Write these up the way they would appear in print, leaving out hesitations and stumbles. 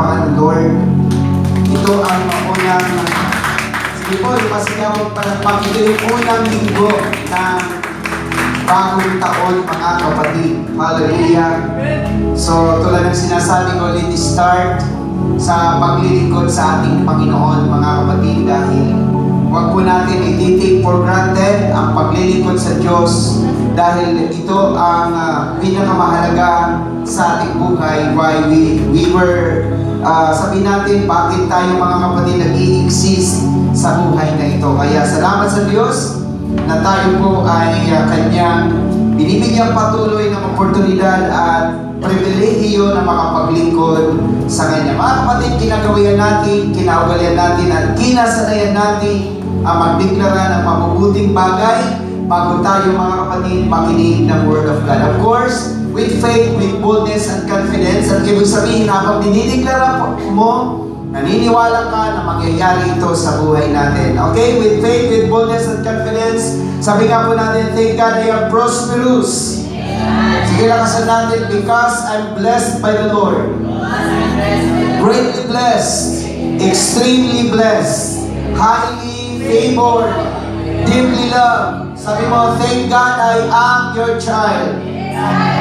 kapanganakan ng Lord. Ito ang maunang, sige po, ipasigaw palakpak. Ito yung unang linggo ng bagong taon, mga kapatid. Hallelujah. So, tulad ng sinasabi ko, let us start sa paglilingkod sa ating Panginoon, mga kapatid, dahil huwag po natin i-take for granted ang paglilingkod sa Diyos dahil ito ang pinakamahalaga sa ating buhay. Why we were, sabihin natin, bakit tayo mga kapatid nag-i-exist sa buhay na ito. Kaya salamat sa Diyos na tayo po ay Kanyang binibigyang patuloy ng oportunidad at pribilehiyo na makapaglingkod sa Kanya. Mga kapatid, kinagawian natin, kinaugalian natin at kinasanayan natin ang magdeklara ng mabubuting bagay bago tayo mga kapatid makinig ng Word of God. Of course, with faith, with boldness and confidence. At ibig sabihin, habang dinideklara mo, naniniwala ka na mangyayari ito sa buhay natin. Okay? With faith, with boldness and confidence, sabi nga po natin, thank God I am prosperous. Sige, lakasan natin, because I'm blessed by the Lord. Greatly blessed, extremely blessed, highly favored, deeply loved. Sabi mo, thank God I am your child.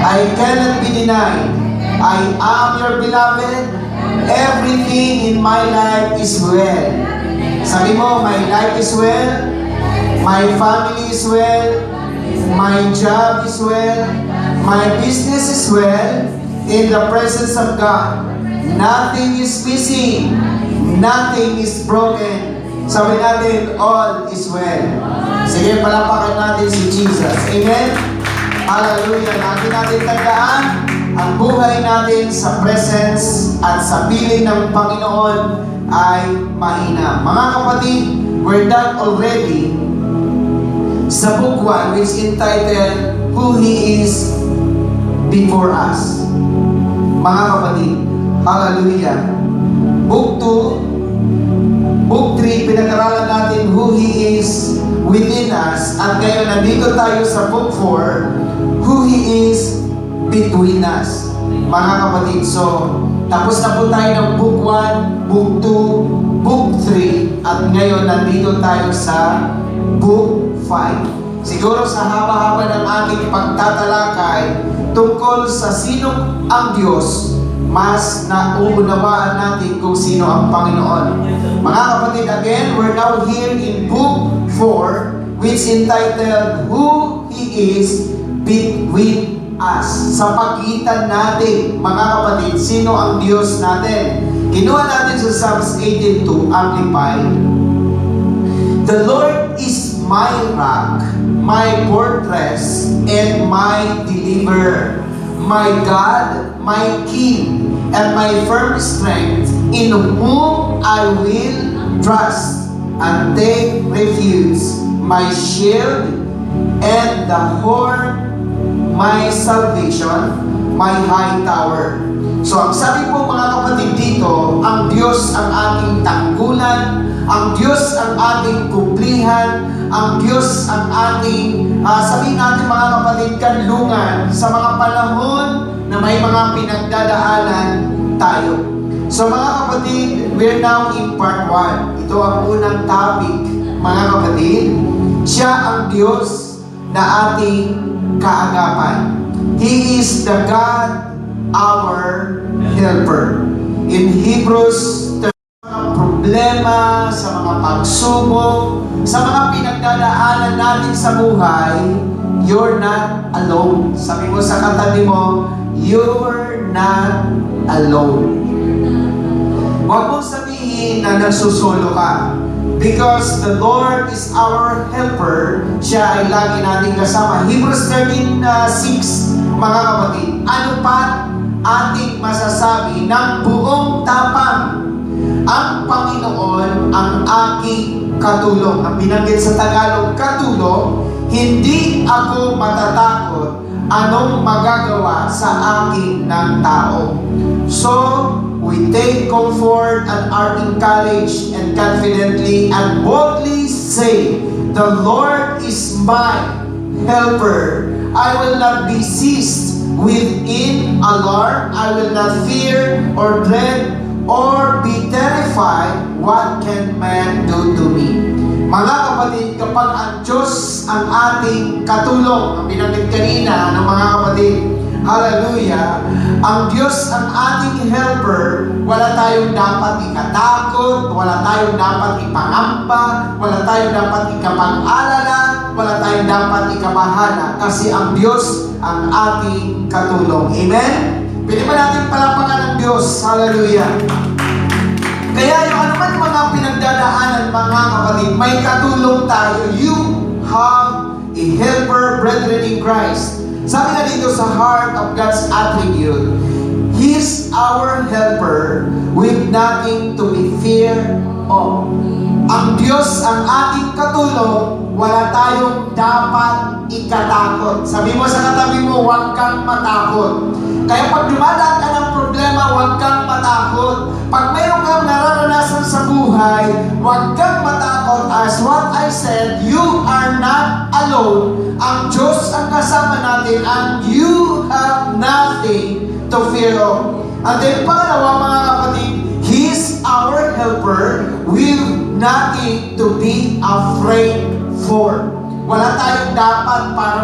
I cannot be denied. I am your beloved. Everything in my life is well. Sabi mo, my life is well. My family is well. My job is well. My business is well. In the presence of God. Nothing is missing. Nothing is broken. Sabi natin, all is well. Sige, palapakan natin si Jesus. Amen? Hallelujah. Lagi natin tandaan, ang buhay natin sa presence at sa piling ng Panginoon ay mahina. Mga kapatid, we're done already sa book 1, which entitled, Who He Is Before Us. Mga kapatid, hallelujah. Book 2, Book 3, pinag-aralan natin who He is within us. At ngayon, nandito tayo sa Book 4, who He is between us. Mga kapatid, so, tapos na po tayo ng Book 1, Book 2, Book 3, at ngayon, nandito tayo sa Book 5. Siguro sa haba-haba ng ating pagtatalakay tungkol sa sino ang Diyos, mas nauunawaan natin kung sino ang Panginoon. Mga kapatid, again, we're now here in Book 4, which entitled, Who He Is Between Us. Sa pagitan natin, mga kapatid, sino ang Diyos natin? Kinuha natin sa Psalms 18:2, Amplified. The Lord is my rock, my fortress, and my deliverer, my God, my King, and my firm strength, in whom I will trust and take refuge, my shield and the horn, my salvation, my high tower. So, ang sabi po mga kapatid dito, ang Diyos ang ating tanggulan, ang Diyos ang ating kublihan, ang Diyos ang ating, sabihin natin mga kapatid, kanlungan sa mga panahon na may mga pinagdadaanan tayo. So mga kapatid, we're now in part 1. Ito ang unang topic, mga kapatid. Siya ang Diyos na ating kaagapan. He is the God, our helper. In Hebrews, problema, sa mga pagsubok, sa mga pinagdadaanan natin sa buhay, you're not alone. Sabi mo sa katabi mo, you're not alone. Huwag mong sabihin na nagsusolo ka. Because the Lord is our helper, siya ay lagi nating kasama. Hebrews 13:6, mga kapatid, ano pa ating masasabi ng buong tapang? Ang Panginoon ang aking katulong. Ang binanggit sa Tagalog, katulong, hindi ako matatakot anong magagawa sa akin ng tao. So, we take comfort and are encouraged and confidently and boldly say, the Lord is my helper. I will not be seized within alarm. I will not fear or dread or be terrified, what can man do to me? Mga kapatid, kapag ang Diyos ang ating katulong, ang binanggit kanina ng mga kapatid, hallelujah, ang Diyos ang ating helper, wala tayong dapat ikatakot, wala tayong dapat ipangamba, wala tayong dapat ikapag-alala, wala tayong dapat ikabahala, kasi ang Diyos ang ating katulong. Amen? Pwede ba natin palapakan ng Diyos? Hallelujah! Kaya yung anuman mga pinagdadaanan, mga kapatid, may katulong tayo. You have a helper, brethren in Christ. Sabi na dito sa heart of God's attribute, He's our helper with nothing to be feared of. Ang Diyos ang ating katulong, wala tayong dapat ikatakot. Sabi mo sa katabi mo, huwag kang matakot. Kaya pag dumadaan ka ng problema, huwag kang matakot. Pag mayroon kang nararanasan sa buhay, huwag kang matakot. As what I said, you are not alone. Ang Diyos ang kasama natin, and you have nothing to fear of. At then pangalawa, mga kapatid, He's our helper with nothing to be afraid for. Wala tayong dapat para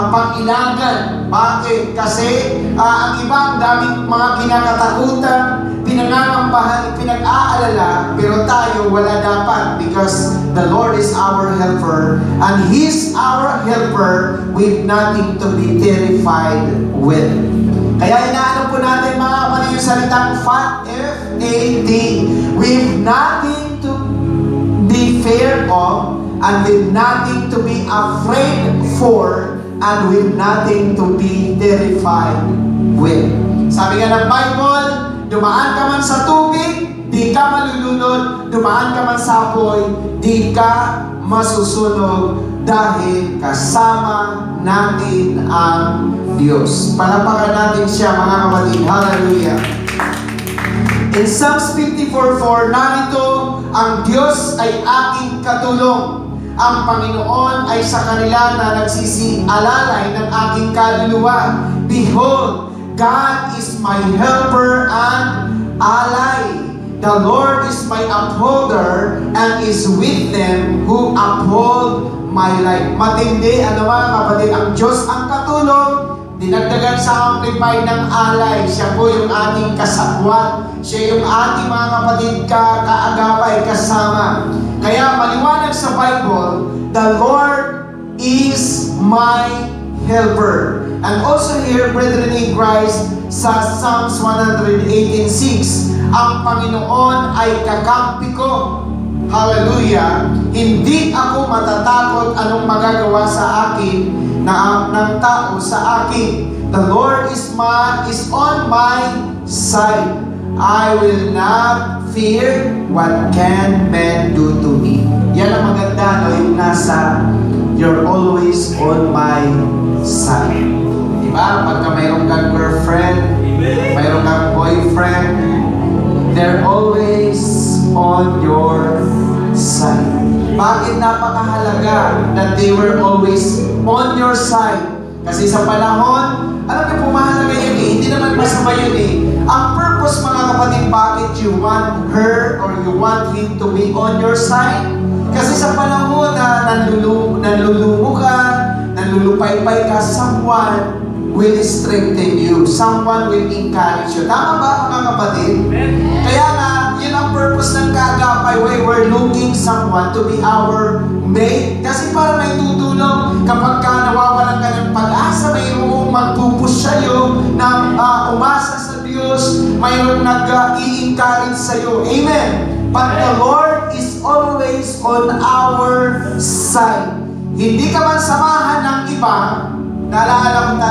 pang-ilangan. Bakit? Kasi ang ibang daming mga kinakatakutan, pinangangambahan, pinag-aalala, pero tayo wala dapat, because the Lord is our helper, and He's our helper with nothing to be terrified with. Kaya inaano po natin mga kapatid yung salitang F-A-T, with nothing to be feared of, and with nothing to be afraid for, and with nothing to be terrified with. Sabi nga ng Bible, dumaan ka man sa tubig, di ka malulunod. Dumaan ka man sa apoy, di ka masusunog, dahil kasama natin ang Diyos. Palapakan natin siya, mga kapatid. Hallelujah. In Psalms 54:4, narito, ang Diyos ay aking katulong. Ang Panginoon ay sa kanila na nagsisialalay ng aking kaluluwa. Behold, God is my helper and ally. The Lord is my upholder and is with them who uphold my life. Matindi, ano mga kapatid, ang Diyos ang katulong. Dinagdagan sa amplified ng alay. Siya po yung ating kasabwat. Siya yung ating mga kapatid kaagapay, kasama. Kaya maliwanag sa Bible, the Lord is my helper. And also here, brethren in Christ, sa Psalms 118:6, ang Panginoon ay kakampi ko. Hallelujah! Hindi ako matatakot anong magagawa sa akin ng tao sa akin. The Lord is on my side. I will not fear what can man do to me. Yan ang maganda, no? Yung nasa, you're always on my side. Diba? Pagka mayroong kang girlfriend, mayroong kang boyfriend, they're always on your side. Bakit napakahalaga that they were always on your side? Kasi sa panahon, alam niyo po, mahalaga yun eh. Hindi naman masama yun eh. Ang purpose, mga kapatid, bakit you want her or you want him to be on your side? Kasi sa panahon na nanlulumo ka, nanlulupay-pay ka, someone will strengthen you. Someone will encourage you. Tama ba, mga kapatid? Kaya nga, yun ang purpose ng kaagapay. We're looking someone to be our mate. Kasi para may tutulong kapag ka nawawalan ka ng pag-asa, mayroong magpupush sa'yo na umasa sa Diyos, mayroong nag-i-encourage sa'yo. Amen. But the Lord is always on our side. Hindi ka man samahan ng iba. Naalala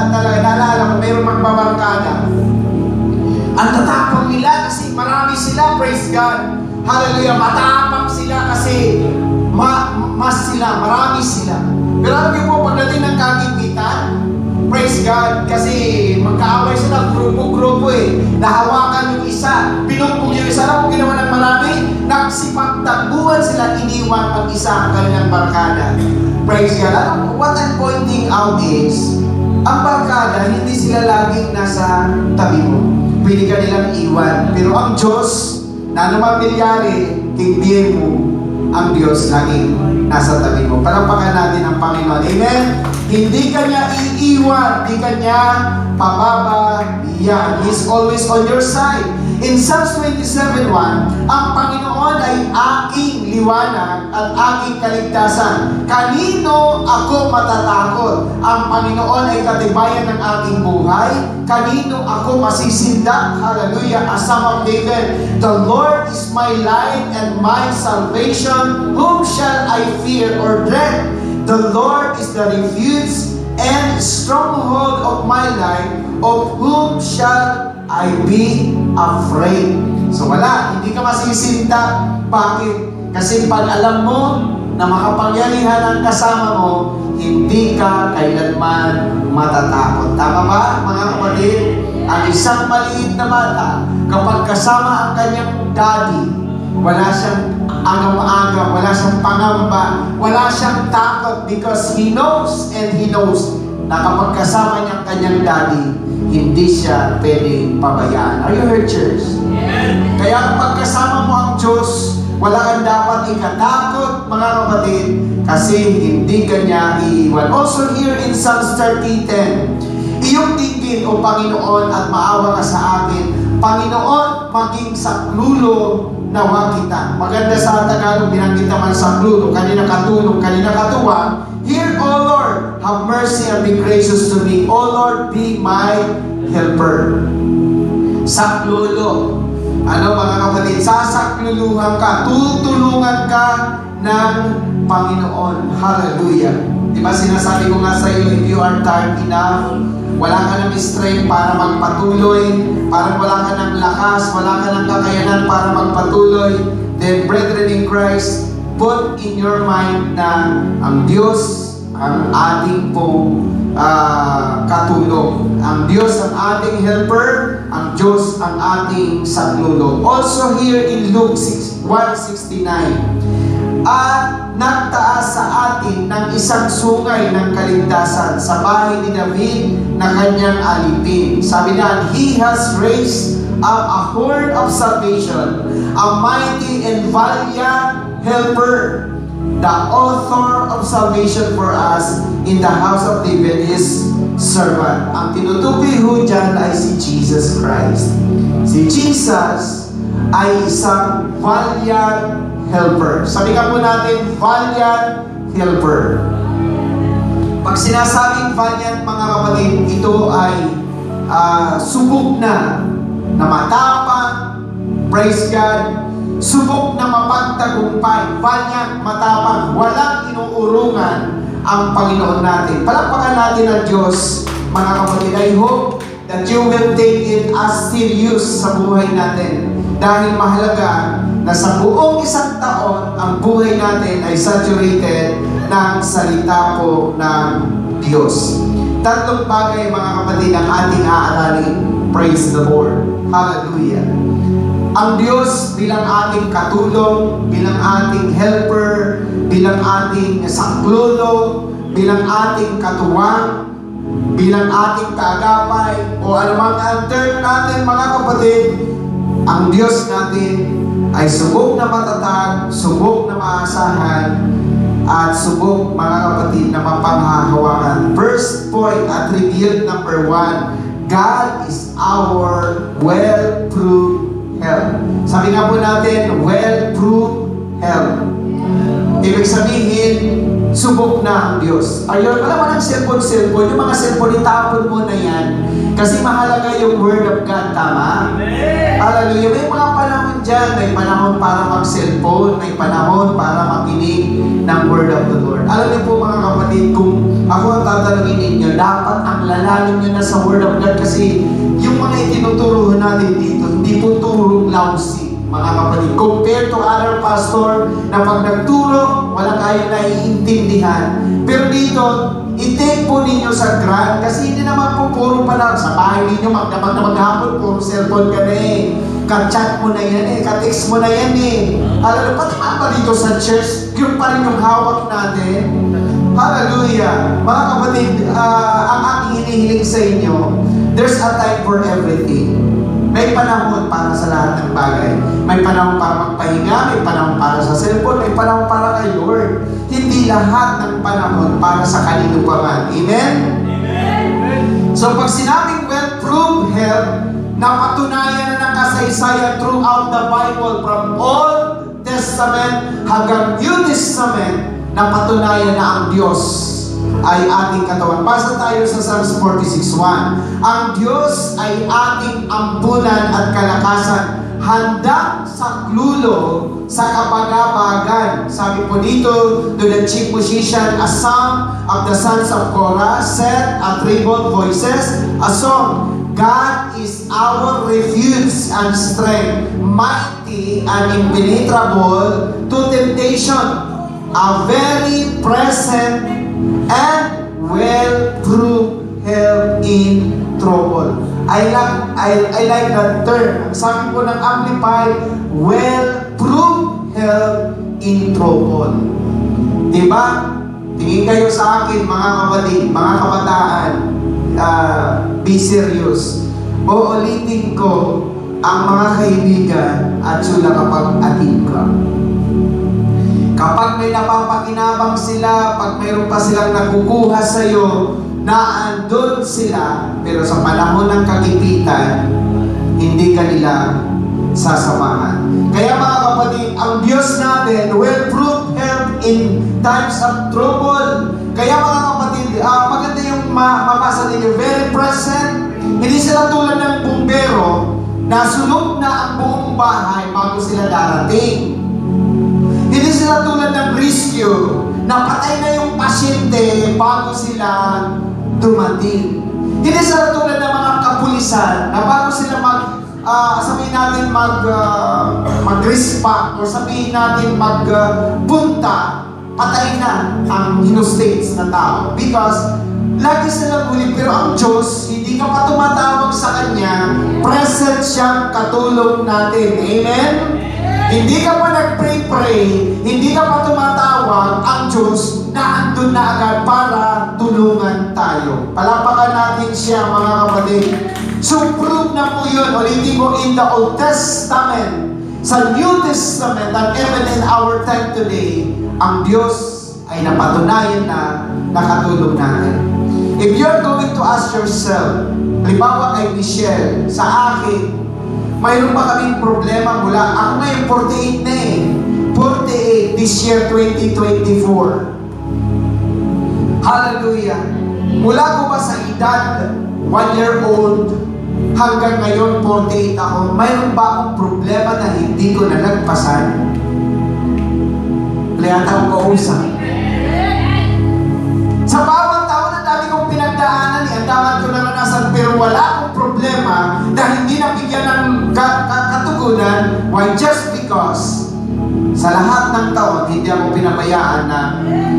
ko, mayroong magbabarkada. Ang tatapang nila kasi marami sila, praise God. Hallelujah, matapang sila kasi mas sila, marami sila. Pero alam niyo po, pagdating ng kagipitan, praise God, kasi magkaaway sila, grupo-grupo eh. Nahawakan yung isa, pinumpong yung isa, alam mo ginawa ng marami, nagsipagtakbuhan sila, iniwan ang isa ang kanilang barkada. Praise God. Alam mo, what I'm pointing out is, ang barkada, hindi sila laging nasa tabi mo. pwede ka nilang iwan. Pero ang Diyos, na naman mangyari, tigbihin mo, ang Diyos lagi nasa tabi mo. Palapakan natin ang Panginoon. Amen? Hindi ka niya iiwan, hindi ka niya pababayaan. He's always on your side. In Psalms 27:1, ang Panginoon ay aking liwanag at aking kaligtasan. Kanino ako matatakot? Ang Panginoon ay katibayan ng aking buhay. Kanino ako masisindak? Hallelujah. As Psalm of David, the Lord is my light and my salvation. Whom shall I fear or dread? The Lord is the refuge and stronghold of my life. Of whom shall I be afraid? So wala, hindi ka masisinta. Bakit? Kasi pag alam mo na makapangyarihan ang kasama mo, hindi ka kailanman matatakot. Tama ba, mga kapatid? Ang isang maliit na bata, kapag kasama ang kanyang daddy, wala siyang agam-agam, wala siyang pangamba, wala siyang takot because he knows na kapag kasama niya ang kanyang daddy, hindi siya pwedeng pabayaan. Are you heard, church? Amen. Kaya kapag kasama mo ang Diyos, wala kang dapat ikatakot, mga kapatid, kasi hindi ka niya iiwan. Also here in Psalms 30:10, iyong tingin, O Panginoon, at maawa ka sa akin. Panginoon, maging saklulo nawa kita. Maganda sa Tagalog, binanggit naman saklulo, kanina katulong, kanina katuwa. Here, O Lord, have mercy and be gracious to me. O Lord, be my helper. Saklulo. Ano, mga kapatid? Sasakluluhan ka, tutulungan ka ng Panginoon. Hallelujah. Diba sinasabi ko nga sa iyo, if you are tired enough, wala ka ng strength para magpatuloy, parang wala ka ng lakas, wala ka ng kakayanan para magpatuloy, then brethren in Christ, put in your mind na ang Diyos ang ating pong katulong. Ang Diyos ang ating helper, ang Diyos ang ating saklulo. Also here in Luke 1:69, at nagtaas sa atin ng isang sungay ng kaligtasan sa bahay ni David na kanyang alipin. Sabi na, He has raised up a horn of salvation, a mighty and valiant helper, the author of salvation for us in the house of David, His servant. Ang tinutukoy ho dyan ay si Jesus Christ. Si Jesus ay isang valiant helper. Sabihin po natin, valiant helper. Pag sinasabing valiant, mga kapatid, ito ay subok na matapang, praise God, subok na mapagtagumpay, valiant, matapang, walang inuurungan ang Panginoon natin. Palakpakan natin ang Diyos, mga kapatid. I hope that you will take it as serious sa buhay natin. Dahil mahalaga na sa buong isang taon, ang buhay natin ay saturated ng salita po ng Diyos. Tatlong bagay, mga kapatid, ang ating aaralin. Praise the Lord. Hallelujah. Ang Diyos bilang ating katulong, bilang ating helper, bilang ating saklulo, bilang ating katuwang, bilang ating kaagapay, o anumang ang term natin, mga kapatid, ang Diyos natin ay subok na matatag, subok na maasahan, at subok, mga kapatid, na mapanghahawakan. First point, attribute number 1, God is our well-proved help. Sabi nga po natin, well-proved help. Ibig sabihin, subok na ang Diyos. Ayun, alam mo ng cellphone, yung mga cellphone, itapon mo na yan. Kasi mahalaga yung Word of God, tama? Amen. Hallelujah. May mga panahon dyan, may panahon para mag-cellphone, may panahon para makinig ng Word of the Lord. Alam niyo po, mga kapatid, kung ako ang tatanungin ninyo, dapat ang lalalim nyo na sa Word of God kasi yung mga itinuturo natin dito, hindi po turong lousy, mga kapatid. Compared to other pastor na pag nagturo, wala kayo naiintindihan. Pero dito, i-take po ninyo sa grant kasi hindi naman po puro pala sa bahay ninyo, magdamag na maghapon, puro cellphone ka na eh. Ka-chat mo na yan eh, ka-text mo na yan eh. Alam mo, pati ba dito sa church, yun pa rin yung hawak natin. Hallelujah. Mga kapatid, ang aking hinihiling sa inyo, there's a time for everything. May panahon para sa lahat ng bagay. May panahon para magpahinga, may panahon para sa cellphone, may panahon para kay Lord. Hindi lahat ng panahon para sa kalidukangan. Amen? So pag sinabing well-proved health, napatunayan na ng kasaysayan throughout the Bible from Old Testament hanggang New Testament, napatunayan na ang Diyos ay ating katawan. Basa tayo sa Psalms 46:1. Ang Diyos ay ating ampunan at kalakasan, handang saklulo sa kabagabagan. Sabi po dito, to the chief musician, a psalm of the sons of Korah, set at treble voices, a song. God is our refuge and strength, mighty and impenetrable to temptation, a very present and well-proved help in trouble. I like that term. Sabi po ng Amplified, well-proved help in trouble. Diba? Tingin kayo sa akin, mga kapatid, mga kabataan, be serious. Uulitin ko ang mga kaibigan at sila kapag atin ka. Kapag may napapakinabang sila, pag mayroon pa silang nakukuha sa iyo, na andun sila, pero sa panahon ng kagipitan, hindi ka nila sasamahan. Kaya mga kapatid, ang Diyos natin will prove help in times of trouble. Kaya mga kapatid, maganda yung mabasa ninyo, very present. Hindi sila tulad ng bumbero na sunog na ang buong bahay bago sila darating. Hindi sila tulad ng rescue na patay na yung pasyente bago sila dumating. Hindi sila tulad ng mga kapulisan na bago sila sabihin natin mag-respect o sabihin natin magpunta, patay na ang hino-states na tao. Because lagi silang huli, pero ang Diyos, hindi ka pa tumatawag sa Kanya, present siyang katulong natin. Amen? Hindi ka pa nag-pray, hindi ka pa tumatawag, ang Diyos na andun na agad para tulungan tayo. Palapakan natin siya, mga kapatid. So prove na po yun, ulitin ko, in the Old Testament, sa New Testament, and even in our time today, ang Diyos ay napatunayan na nakatulong natin. If you're going to ask yourself, halimbawa kay Michelle, sa akin, mayroon pa kaming problema mula, ako ngayon 48 na eh. 48 this year 2024. Hallelujah. Mula ko ba sa edad 1-year-old hanggang ngayon 48 ako, mayroon ba akong problema na hindi ko nalagpasan? Kaya akong kausap. Sa bawat taon na dami kong pinagdaanan, ang dapat ko naranasan, pero wala akong problema dahil hindi nabigyan ng katugunan. Why? Just because sa lahat ng taon, hindi ako pinabayaan ng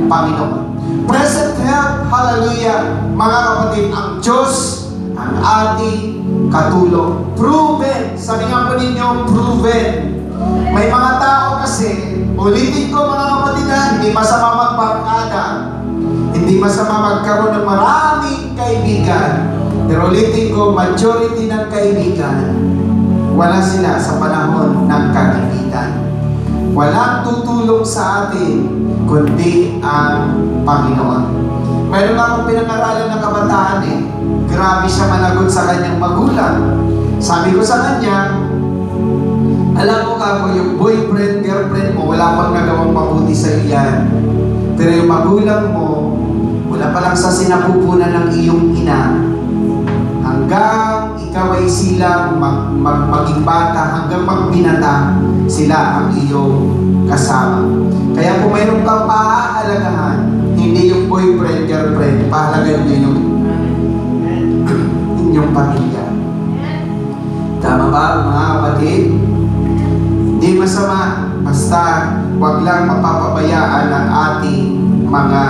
Panginoon. Present help, hallelujah, mga kapatid, ang Diyos, ang ating katulong. Proven, sabi nga po ninyo, proven. May mga tao kasi, ulitin ko mga kapatid, hindi masama magbarkada, hindi masama magkaroon ng maraming kaibigan. Pero ulitin ko, majority ng kaibigan, wala sila sa panahon ng kagipitan. Walang tutulong sa atin, kundi ang Panginoon. Mayroon akong pinag-aralan ng kabataan eh. Grabe siya managot sa kanyang magulang. Sabi ko sa kanya, alam mo kako, yung boyfriend, girlfriend mo, wala pang nagawang mabuti sa iyan. Pero yung magulang mo, wala pa lang sa sinapupunan ng iyong ina, hanggang ikaw ay silang maging bata, hanggang magbinata, sila ang iyong kasama. Kaya kung mayroon kang paahalagahan, hindi yung boyfriend, girlfriend, pahalagahan nyo yung inyong pamilya. Tama ba, mga kapatid? Hindi masama, basta wag lang mapapabayaan ang ating mga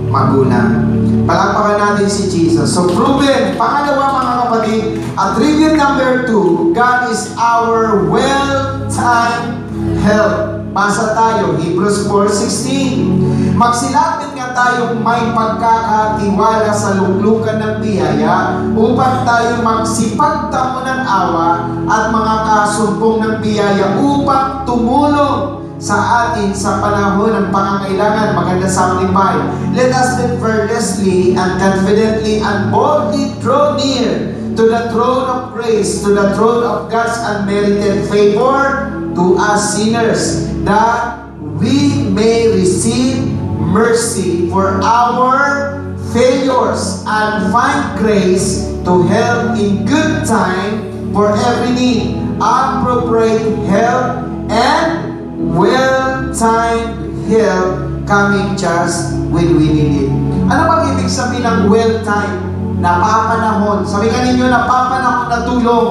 magulang. Palakpakan natin si Jesus. So proven. Pangalawa, mga kapatid, attribute number 2, God is our well-timed help. Basa tayo, Hebrews 4:16. Magsilapit nga tayong may pagkakatiwala sa luklukan ng biyaya, upang tayo magsipagtamo ng awa at mga kasumpong ng biyaya upang tumulong sa atin sa panahon ng pangangailangan. Maganda sa Amplified. Let us then fearlessly and confidently and boldly draw near to the throne of grace, to the throne of God's unmerited favor to us sinners, that we may receive mercy for our failures and find grace to help in good time for every need, appropriate help, and well-timed help coming just when we need it. Ano bang ibig sabihin ng well-timed? Napapanahon. Sabi nga ninyo, napapanahon na tulong.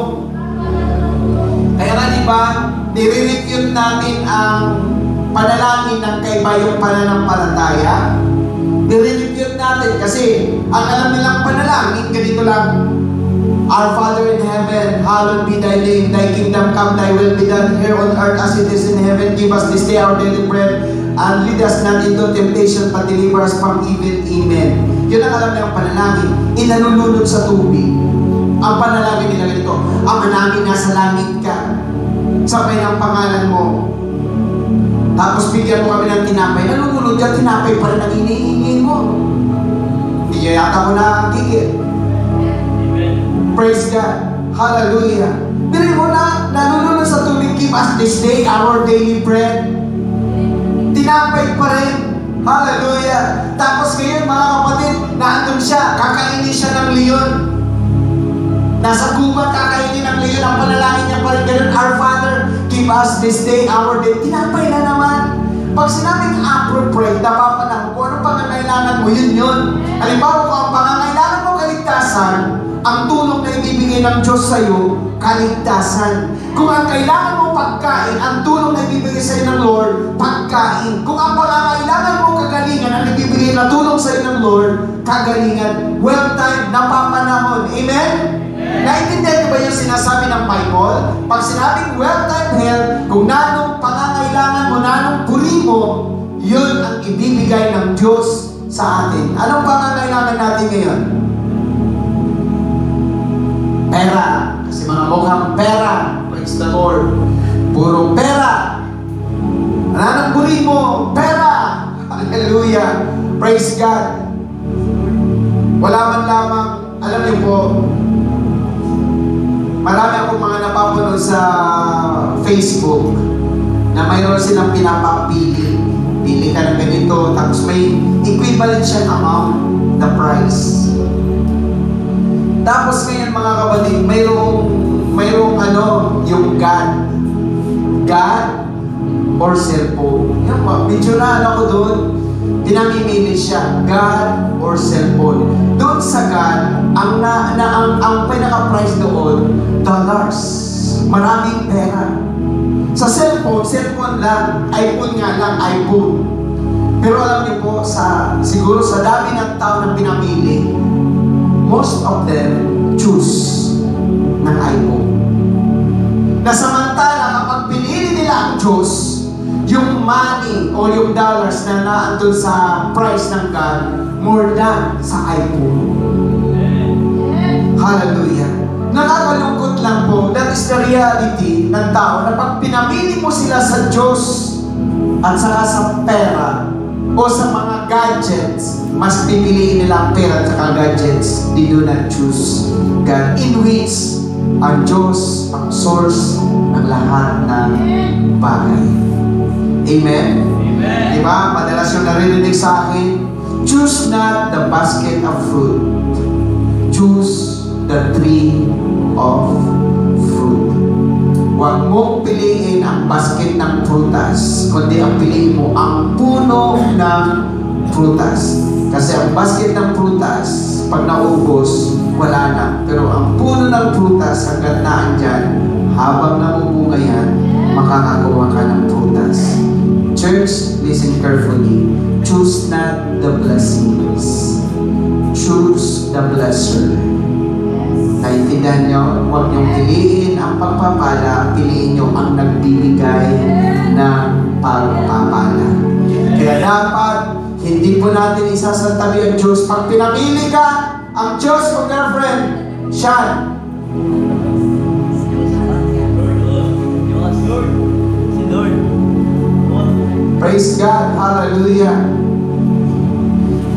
Kaya nga diba, nire-refute natin ang panalangin ng kaibayong pananampalataya. Nire-refute natin kasi ang alam nilang panalangin, ganito lang: Our Father in heaven, hallowed be thy name, thy kingdom come, thy will be done here on earth as it is in heaven. Give us this day our daily bread, and lead us not into temptation, but deliver us from evil. Amen. Yun ang alam nilang panalangin. Inalulunod sa tubig. Ang panalangin nila ganito: Ama namin nasa langit ka, sabay ng pangalan mo. Tapos bigyan mo kami ng tinapay. Nalulunod ka, tinapay pa rin ang hinihingi mo. Hindi niya yata ko nakakigil. Praise God. Hallelujah. Dili mo na, nalulunod sa tubig. Give us this day our daily bread. Tinapay pa rin. Hallelujah. Tapos ngayon, mga kapatid, naandun siya, kakainin siya ng leon. Nasa gubat, kakainin ng leon. Ang panalangin niya pa rin ganun: Our Father, give us this day our day. Tinapay na naman. Pag sinabing appropriate, napapanahon kung anong pangangailangan mo, yun. Halimbawa, kung ang pangangailangan mo kaligtasan, ang tulong na ibibigay ng Diyos sa iyo, kaligtasan. Kung ang kailangan mo pagkain, ang tulong na ibibigay sa iyo ng Lord, pagkain. Kung ang pangangailangan mo kagalingan, ang ibibigay na tulong sa iyo ng Lord, kagalingan. Well-timed, napapanahon. Amen? Naintindihan niyo ba yung sinasabi ng Bible? Pag sinabing well-timed health, kung nanong pangangailangan mo, nanong puri mo, yun ang ibibigay ng Diyos sa atin. Anong pangangailangan natin ngayon? Pera. Kasi mga mukhang pera. Praise the Lord. Puro pera. Anong puri mo? Pera. Hallelujah. Praise God. Wala man lamang, alam niyo po, marami akong mga napapanood sa Facebook na mayroon silang pinapapili. Pili ka ng ganito, tapos may equivalent siya amount, the price. Tapos ngayon mga kapatid, mayroong yung God or cellphone. Yan pa, medyo na ako doon, pinamimili siya, God or cellphone. Doon sa God, ang pinaka-price doon, dollars. Maraming pera. Sa cellphone lang, iPhone nga lang, iPhone. Pero alam niyo po, siguro sa dami ng tao na pinamili, most of them choose ng iPhone. Na samantala, kapag pinili nila ang Diyos, yung money o yung dollars na naandun sa price ng God, more than sa iPhone. Hallelujah. Nakakalungkot lang po, that is the reality ng tao, na pag pinamili mo sila sa Diyos at saka sa pera o sa mga gadgets, mas pipiliin nila ang pera at saka gadgets. They do not choose God, in which ang Diyos ang source ng lahat ng bagay. Amen? Amen. Diba? Madalas yung narinig sa akin, choose not the basket of fruit. Choose the tree of fruit. Huwag mong piliin ang basket ng prutas, kundi ang piliin mo ang puno ng prutas. Kasi ang basket ng prutas, pag naubos, wala na. Pero ang puno ng prutas, hanggat naandyan, habang namumunga yan, makakakuha ka ng prutas. Church, listen carefully. Choose not the blessings. Choose the blesser. Naintindihan nyo? Huwag niyong piliin ang pagpapala, piliin niyo ang nagbibigay ng pagpapala. Kaya dapat, Hindi po natin isasantabi ang Diyos. Pag pinamili ka, ang Diyos o girlfriend, siya. Praise God. Hallelujah.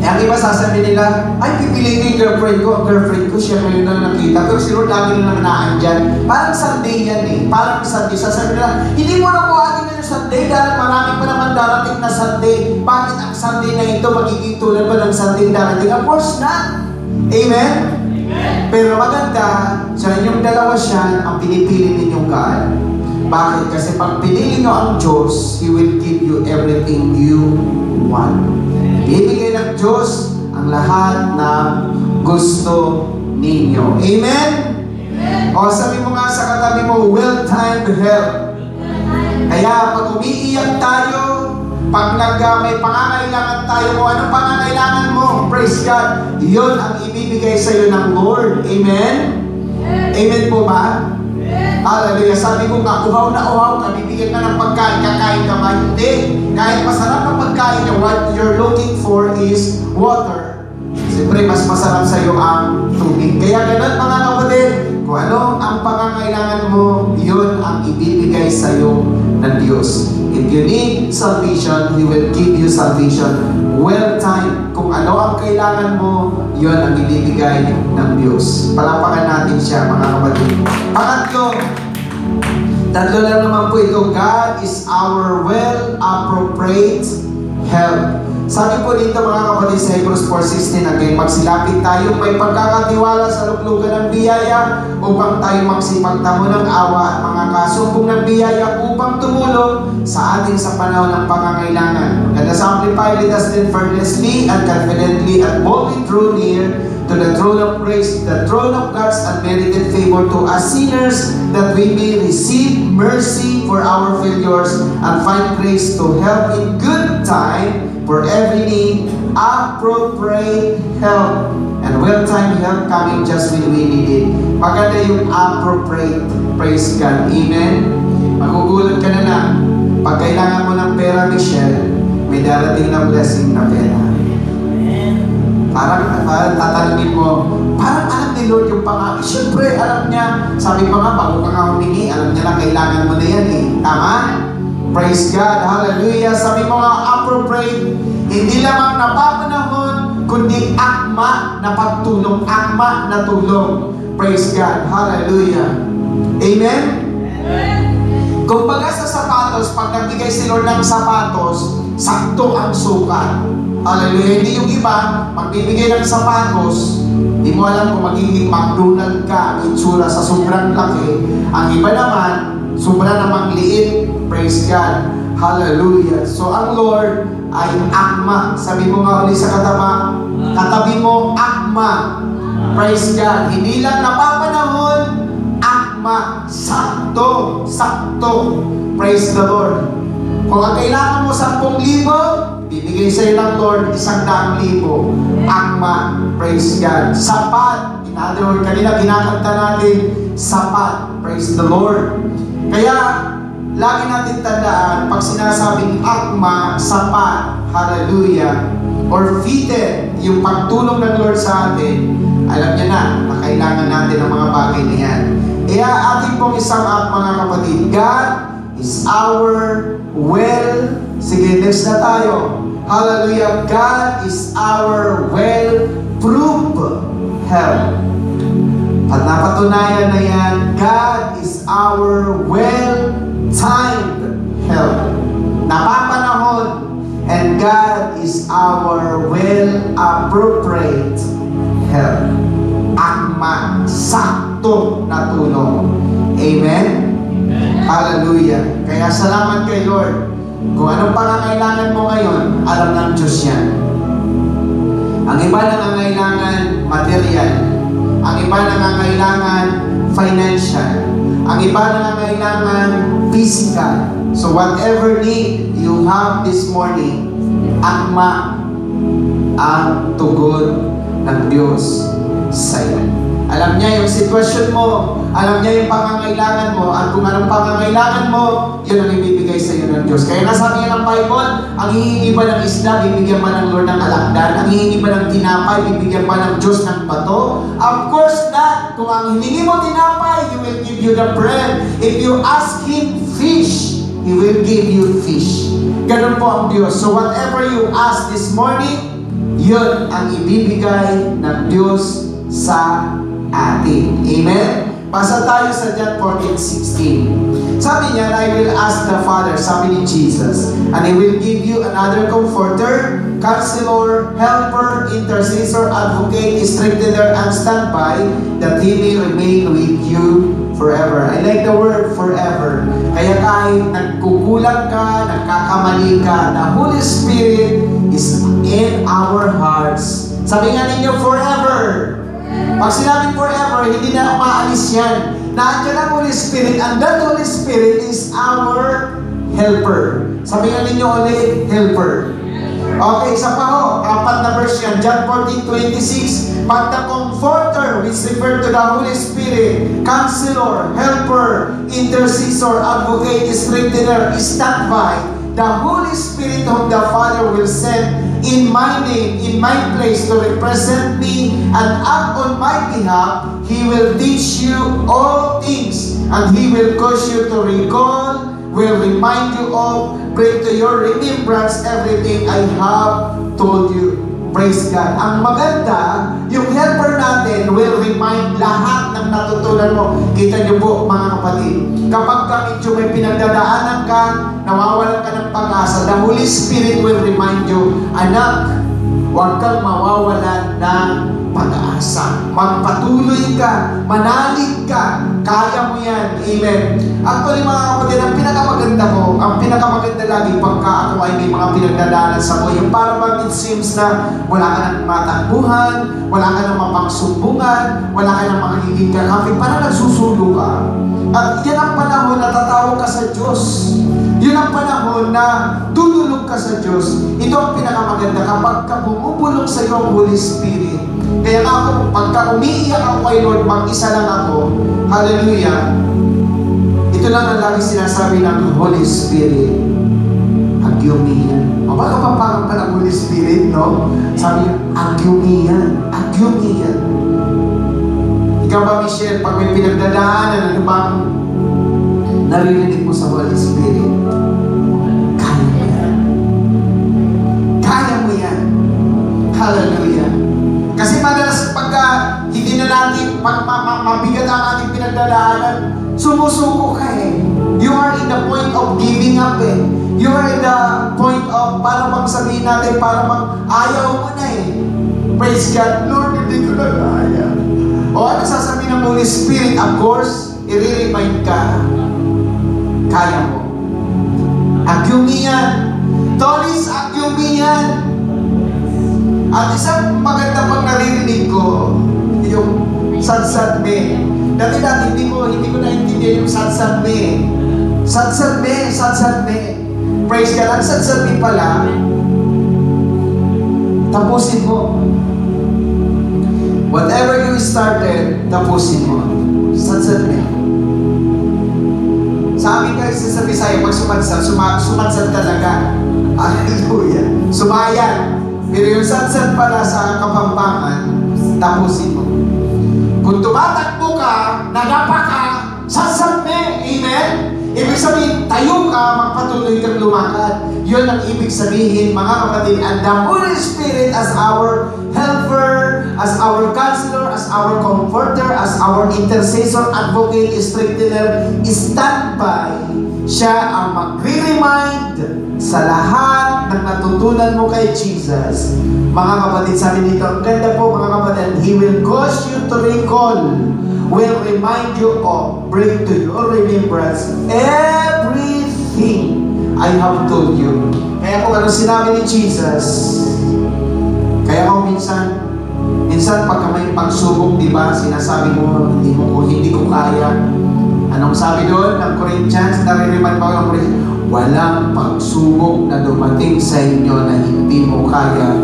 Eh, ang iba sasabihin nila, ay, pipiliin ko yung girlfriend ko. Ang girlfriend ko, siya ngayon na nakita. Pero si Lord lagi na naman naandyan. Parang Sunday yan eh. Parang Sunday. Sasabihin nila, hindi mo na buhatin na yung Sunday dahil marami pa naman darating na Sunday. Bakit ang Sunday na ito magiging tulad pa ng Sunday darating? Of course not. Amen? Amen. Pero maganda, sa inyong dalawa siya, ang pinipili ninyong God. Bakit? Kasi pag pinili nyo ang Diyos, He will give you everything you want. Ibigay ng Diyos ang lahat ng gusto ninyo. Amen? Amen. O sabi mo nga sa katabi mo, well-timed help. Kaya pag umiiyak tayo, pag may pangangailangan tayo, kung anong pangangailangan mo, praise God, yun ang ibibigay sa iyo ng Lord. Amen? Amen po ba? Hallelujah. Sabi ko nga, uhaw na uhaw ka, bibigyan ka ng pagkain, kakain ka ba? Hindi. Kahit masarap na pagkain niya, what you're looking for is water. Siyempre, mas masarap sa iyo ang tubig. Kaya ganun mga kapatid, kung ano ang pangangailangan mo, yun ang ibibigay sa iyo ng Diyos. If you need salvation, He will give you salvation. Well-timed. Kung ano ang kailangan mo, yun ang ibibigay ng Diyos. Palapakan natin siya, mga kapatid. Tatlo lang naman po ito. God is our well-appropriate help. Sabi po dito mga kapatid sa Hebrews 4:16, again, magsilapit tayo may pagkakatiwala sa luklugan ng biyaya upang tayo magsipagtamo ng awa at mga kasumbong ng biyaya upang tumulong sa atin sa panahon ng pangangailangan. Let us amplify, let us then fearlessly and confidently and boldly draw near to the throne of grace, the throne of God's unmerited favor to us sinners, that we may receive mercy for our failures and find grace to help in good time for every need, appropriate help, and well-timed help coming just when we need it. Maganda yung appropriate. Praise God. Amen? Magugulat ka na lang. Pag kailangan mo ng pera, Michelle, may darating na blessing na pera. Parang tatanungin mo, parang alam ni Lord yung pangako. Siyempre, alam niya. Sabi pa nga, bago ka nga humingi, alam niya na kailangan mo na yan eh. Tama? Praise God. Hallelujah. Sabi mo nga, appropriate. Hindi lamang napapanahon, kundi akma na pagtulong. Akma na tulong. Praise God. Hallelujah. Amen? Amen. Kung baga sa sapatos, pag nagbigay si Lord ng sapatos, sakto ang sukat. Hallelujah. Hindi yung iba, magbibigay ng sapatos, di mo alam kung magiging McDonald ka, itsura sa sobrang laki. Ang iba naman, sobra namang liit. Praise God. Hallelujah. So ang Lord ay akma. Sabi mo nga ulit sa katabi mo, akma. Praise God. Hindi lang napapanahon, akma. Sakto. Sakto. Praise the Lord. Kung ang kailangan mo 10,000, bibigay sa iyo ng Lord 100,000. Akma. Praise God. Sapat. In other words, kanina kinakanta natin, sapat. Praise the Lord. Kaya, lagi natin tandaan, pag sinasabing akma, sapat, hallelujah, or fitted, yung pagtulong ng Lord sa atin, alam niya na kailangan natin ang mga bagay na yan. Kaya ating pong isang mga kapatid, God is our sige, next na tayo. Hallelujah. God is our well-proved help. At napatunayan na yan, God is our well-timed help. Napapanahon. And God is our well-appropriate help. Akma, sakto na tulong. Amen? Hallelujah. Kaya salamat kay Lord. Kung anong pangangailangan mo ngayon, alam ng Diyos yan. Ang iba nangangailangan material. Ang iba nangangailangan financial. Ang iba nangangailangan physical. So whatever need you have this morning, akma ang tugon ng Diyos sa iyo. Alam niya yung sitwasyon mo, alam niya yung pangangailangan mo, at kung anong pangangailangan mo, yun ang ibibigay sa iyo ng Diyos. Kaya nga sabi nga ng Bible, ang hihingi ba ng isda, bibigyan ba ng Lord ng alakdan? Ang hihingi ba ng tinapay, bibigyan ba ng Diyos ng bato? Of course not! Kung ang hiningi mo tinapay, He will give you the bread. If you ask Him fish, He will give you fish. Ganun po ang Diyos. So whatever you ask this morning, yun ang ibibigay ng Diyos sa atin. Amen? Basa tayo sa John 14:16. Sabi niya, I will ask the Father, sabi ni Jesus, and He will give you another comforter, counselor, helper, intercessor, advocate, strengthener, and standby, that He may remain with you forever. I like the word forever. Kaya kahit nagkukulang ka, nagkakamali ka, the Holy Spirit is in our hearts. Sabi nga ninyo, forever. Pag sinabing forever, hindi na umaalis yan. Nandiyan ang Holy Spirit, and that Holy Spirit is our helper. Sabi nga ninyo ulit, helper. Okay, isa pa ho, 4 na verse yan, John 14:26. But the Comforter, which refer to the Holy Spirit, Counselor, Helper, Intercessor, Advocate, Strengthener, Standby, the Holy Spirit of the Father will send in my name, in my place, to represent me and act on my behalf. He will teach you all things, and He will cause you to recall, will remind you of, bring to your remembrance everything I have told you. Praise God. Ang maganda, yung helper natin will remind lahat ng natutunan mo. Kita niyo po, mga kapatid, kapag medyo may pinagdadaanan ka, nawawalan ka ng pag-asa, the Holy Spirit will remind you, anak, huwag kang mawawalan ng pag-asa. Magpatuloy ka, manalig ka, kaya mo yan. Amen. Actually, mga kapatid, ang pinakamaganda lagi pagka ako ay may mga pinagdadaanan sa buhay, yung parang it seems na wala ka ng matakbuhan, wala ka ng mapagsumbungan, wala ka ng magiging kakapit, parang nagsusulo ka. At yan ang panahon na tatawag ka sa Diyos. Yun ang panahon na tutulog ka sa Diyos. Ito ang pinakamaganda kapag bumubulong sa iyo ang Holy Spirit. Kaya nga ako, pagka umiiyak ako kay Lord, mag-isa lang ako, hallelujah, ito lang ang lagi sinasabi ng Holy Spirit, agyumiyan. O baka paparang pa ng Holy Spirit, no? Sabi niya, agyumiyan, agyumiyan. Ikaw ba, Michelle, pag may pinagdadaanan, ano bang naririnig mo sa Holy Spirit? Kaya mo yan. Kaya mo yan. Hallelujah. Kasi madalas pagka hindi na natin, mabigat ang ating pinagdadaanan, sumusuko ka eh. You are in the point of giving up eh. You are in the point of, para bang sabihin natin, para bang ayaw mo na eh. Praise God, Lord, hindi ko na kaya. O ano sasabihin ng Holy Spirit? Of course, i-remind ka. Kaya mo. Agyumi yan. Tolis, agyumi yan. At isang maganda pang naririnig ko, yung sadsad me. Dati hindi ko naintindihan yung sadsad me. Sadsad me. Praise God. Ang sadsad me pala, tapusin mo. Whatever you started, tapusin mo. Sadsad me. Sa amin guys, sa Bisaya, pag sumadsad talaga. Hallelujah. Sumayan. Pero yung sadsad pala sa Kapampangan, tapusin mo. Kung tumatakbo ka, nagapa ka, sadsad me. Amen? Ibig sabihin, tayo ka, magpatuloy kang lumakad. Yun ang ibig sabihin, mga kapatid. And the Holy Spirit as our helper, as our counselor, as our comforter, as our intercessor, advocate, strengthener, standby. Siya ang magre-remind sa lahat ng natutunan mo kay Jesus. Mga kapatid, sabi dito, ang ganda po mga kapatid, He will cause you to recall, will remind you of, bring to your remembrance everything I have told you. Kaya kung ano sinabi ni Jesus, kaya kung minsan pagka may pagsubok, di ba, sinasabi mo, hindi ko kaya. Anong sabi doon ng Corinthians? Nare-remind pa ng Corinthians, walang pagsubok na dumating sa inyo na hindi mo kaya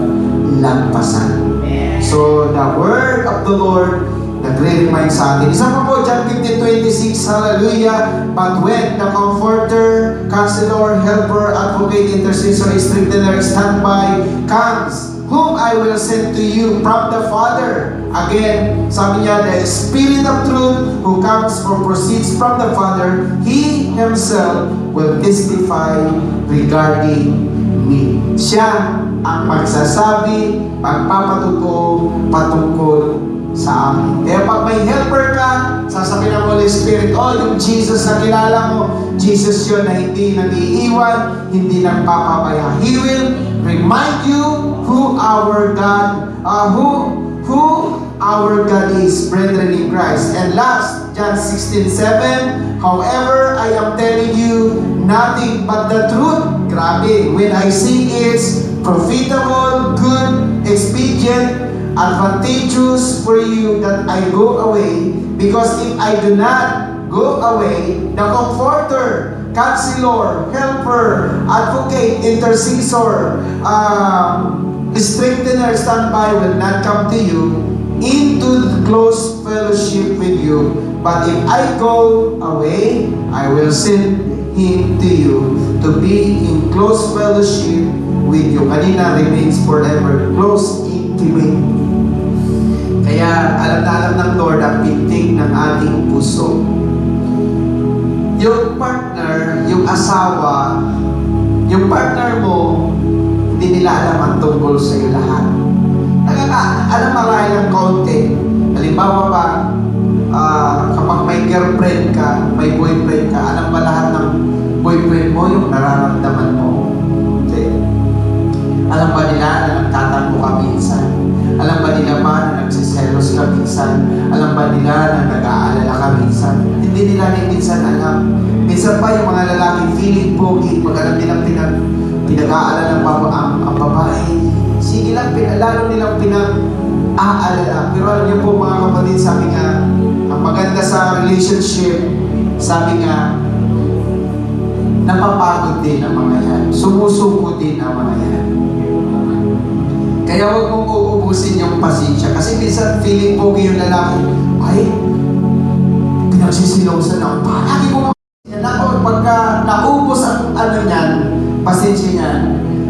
lagpasan. So, the word of the Lord, nagre-remind sa atin. Isa pa po, John 15:26, hallelujah. But when the Comforter, Counselor, Helper, Advocate, Intercessor, Strengthener, Standby comes, whom I will send to you from the Father. Again, sabi niya, the Spirit of truth who comes or proceeds from the Father, He Himself will testify regarding me. Siya ang magsasabi, magpapatuto patungkol sa amin. Kaya pag may helper ka, sasabihin ng Holy Spirit, oh, yung Jesus na kilala mo, Jesus yun na hindi nag-iiwan, hindi nagpapabaya. He will remind you who our God, who our God is, brethren in Christ. And last, John 16:7, however, I am telling you nothing but the truth. Grabe, when I say it's profitable, good, expedient, advantageous for you that I go away, because if I do not go away, the Comforter, Counselor, Helper, Advocate, Intercessor, Strengthener, Standby will not come to you into close fellowship with you. But if I go away, I will send Him to you to be in close fellowship with you. Kanina remains forever, close, intimate. Kaya alam na alam ng Lord ang pintig ng ating puso. Yung partner, yung asawa, yung partner mo, hindi nila alam ang tungkol sa iyo lahat. Alam marahil ang kaunti. Halimbawa ba, kapag may girlfriend ka, may boyfriend ka, alam ba lahat ng boyfriend mo yung nararamdaman mo? Okay. Alam ba nila na nagtatampo ka minsan? Alam ba nila ba na nagsiselos ka minsan? Alam ba nila na nag-aalala ka minsan? Hindi nila rin minsan alam. Minsan pa yung mga lalaki feeling pogi, pag alam nilang pinag-aalala ang babae, sige lang, lalo nilang pinag-aalala. Pero alam niyo po mga kapatid, sabi nga, ang maganda sa relationship, sabi nga, napapagod din ang mga yan. Sumusuko din ang mga yan. Kaya huwag mong uubusin yung pasensya. Kasi minsan feeling pogi yung lalaki, ay, pinagsisilosan ako. Palagi ko pagka naubos ang ano niyan, pasensya niyan.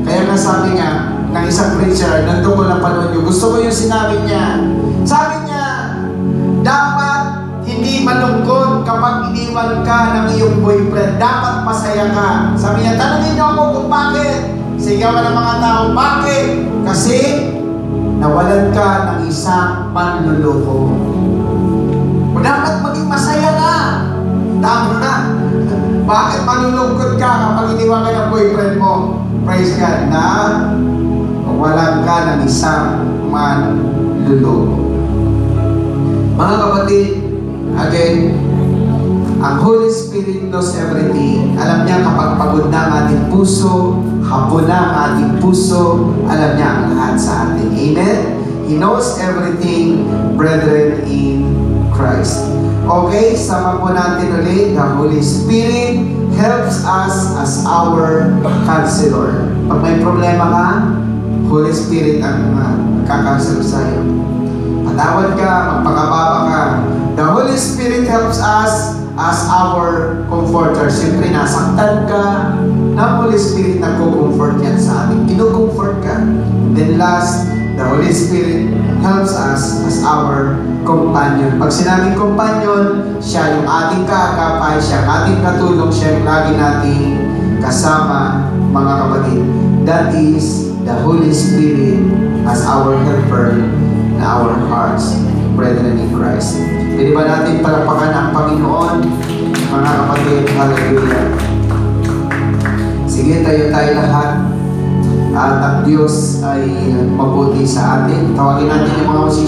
Kaya nga sabi nga, ng isang preacher, nandun ko lang panood yun. Gusto ko yung sinabi niya. Sabi niya, dapat hindi malungkot kapag iniwan ka ng iyong boyfriend. Dapat masaya ka. Sabi niya, tanongin niyo ako kung bakit. Sigawan ng mga tao, bakit? Kasi nawalan ka ng isang manluloko. Dapat maging masaya ka. Tama na. Bakit manlulungkot ka kapag iniwan ka ng boyfriend mo? Praise God na walang ka ng isang manluloko. Mga kapatid, again, ang Holy Spirit knows everything. Alam niya kapag pagod na ang ating puso, hapon na ang ating puso, alam niya ang lahat sa atin. Amen? He knows everything, brethren in Christ. Okay, sama po natin ulit. The Holy Spirit helps us as our counselor. Pag may problema ka, Holy Spirit ang kakansel sa'yo. Patawad ka, magpakababa ka. The Holy Spirit helps us as our comforter. Siyempre, nasaktan ka, ng Holy Spirit nagko-comfort yan sa atin. Kino-comfort ka. Then last, the Holy Spirit helps us as our companion. Pag sinabing companion, siya yung ating kaagapay, siya ang ating katulong, siya yung lagi nating kasama, mga kapatid. That is the Holy Spirit as our helper in our hearts, brethren in Christ. Pwede ba natin palapakan ang Panginoon, mga kapatid? Hallelujah. Sige, tayo lahat. At ang Diyos ay mabuti sa atin. Tawagin natin yung mga musicians.